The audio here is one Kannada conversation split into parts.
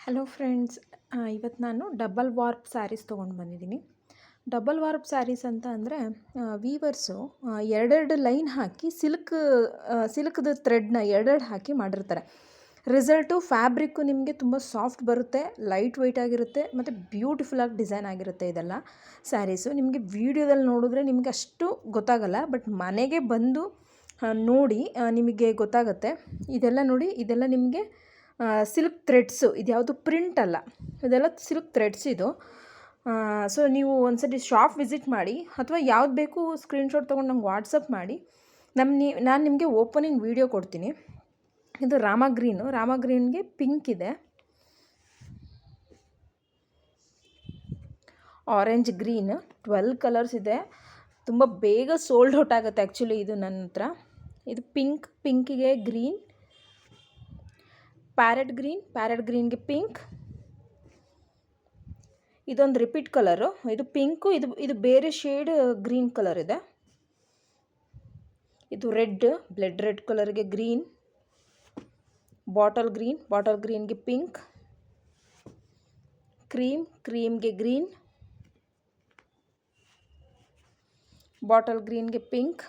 ಹಲೋ ಫ್ರೆಂಡ್ಸ್, ಇವತ್ತು ನಾನು ಡಬಲ್ ವಾರ್ಪ್ ಸ್ಯಾರೀಸ್ ತೊಗೊಂಡು ಬಂದಿದ್ದೀನಿ. ಡಬಲ್ ವಾರ್ಪ್ ಸ್ಯಾರೀಸ್ ಅಂತ ಅಂದರೆ ವೀವರ್ಸು ಎರಡೆರಡು ಲೈನ್ ಹಾಕಿ ಸಿಲ್ಕ್ದು ಥ್ರೆಡ್ನ ಎರಡೆರಡು ಹಾಕಿ ಮಾಡಿರ್ತಾರೆ. ರಿಸಲ್ಟು ಫ್ಯಾಬ್ರಿಕ್ಕು ನಿಮಗೆ ತುಂಬ ಸಾಫ್ಟ್ ಬರುತ್ತೆ, ಲೈಟ್ ವೆಯ್ಟ್ ಆಗಿರುತ್ತೆ ಮತ್ತು ಬ್ಯೂಟಿಫುಲ್ಲಾಗಿ ಡಿಸೈನ್ ಆಗಿರುತ್ತೆ. ಇದೆಲ್ಲ ಸ್ಯಾರೀಸು ನಿಮಗೆ ವೀಡಿಯೋದಲ್ಲಿ ನೋಡಿದ್ರೆ ನಿಮಗೆ ಅಷ್ಟು ಗೊತ್ತಾಗಲ್ಲ, ಬಟ್ ಮನೆಗೆ ಬಂದು ನೋಡಿ ನಿಮಗೆ ಗೊತ್ತಾಗುತ್ತೆ. ಇದೆಲ್ಲ ನೋಡಿ, ಇದೆಲ್ಲ ನಿಮಗೆ ಸಿಲ್ಕ್ ಥ್ರೆಡ್ಸು, ಇದು ಯಾವುದು ಪ್ರಿಂಟ್ ಅಲ್ಲ, ಇದೆಲ್ಲ ಸಿಲ್ಕ್ ಥ್ರೆಡ್ಸ್ ಇದು. ಸೊ ನೀವು ಒಂದ್ಸತಿ ಶಾಪ್ ವಿಸಿಟ್ ಮಾಡಿ ಅಥವಾ ಯಾವ್ದು ಬೇಕು ಸ್ಕ್ರೀನ್ಶಾಟ್ ತೊಗೊಂಡು ನಂಗೆ ವಾಟ್ಸಪ್ ಮಾಡಿ. ನಾನು ನಿಮಗೆ ಓಪನಿಂಗ್ ವೀಡಿಯೋ ಕೊಡ್ತೀನಿ. ಇದು ರಾಮ ಗ್ರೀನ್ಗೆ ಪಿಂಕ್ ಇದೆ, ಆರೆಂಜ್ ಗ್ರೀನ್, 12 ಕಲರ್ಸ್ ಇದೆ. ತುಂಬ ಬೇಗ ಸೋಲ್ಡ್ ಔಟ್ ಆಗುತ್ತೆ ಆ್ಯಕ್ಚುಲಿ ಇದು ನನ್ನ ಹತ್ರ. ಇದು ಪಿಂಕಿಗೆ ಗ್ರೀನ್, ಪ್ಯಾರೆಟ್ ಗ್ರೀನ್ಗೆ ಪಿಂಕ್. ಇದೊಂದು ರಿಪೀಟ್ ಕಲರು, ಇದು ಪಿಂಕು, ಇದು ಬೇರೆ ಶೇಡ್ ಗ್ರೀನ್ ಕಲರ್ ಇದೆ. ಇದು ಬ್ಲಡ್ ರೆಡ್ ಕಲರ್ಗೆ ಗ್ರೀನ್, ಬಾಟಲ್ ಗ್ರೀನ್ಗೆ ಪಿಂಕ್, ಕ್ರೀಮ್ಗೆ ಗ್ರೀನ್, ಬಾಟಲ್ ಗ್ರೀನ್ಗೆ ಪಿಂಕ್.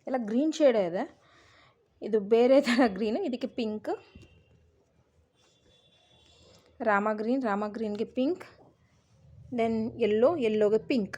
ಎಲ್ಲ ಗ್ರೀನ್ ಶೇಡೇ ಇದೆ. ಇದು ಬೇರೆ ಥರ ಗ್ರೀನು, ಇದಕ್ಕೆ ಪಿಂಕ್. ರಾಮ ಗ್ರೀನ್ಗೆ ಪಿಂಕ್, ದೆನ್ ಯೆಲ್ಲೋಗೆ ಪಿಂಕ್.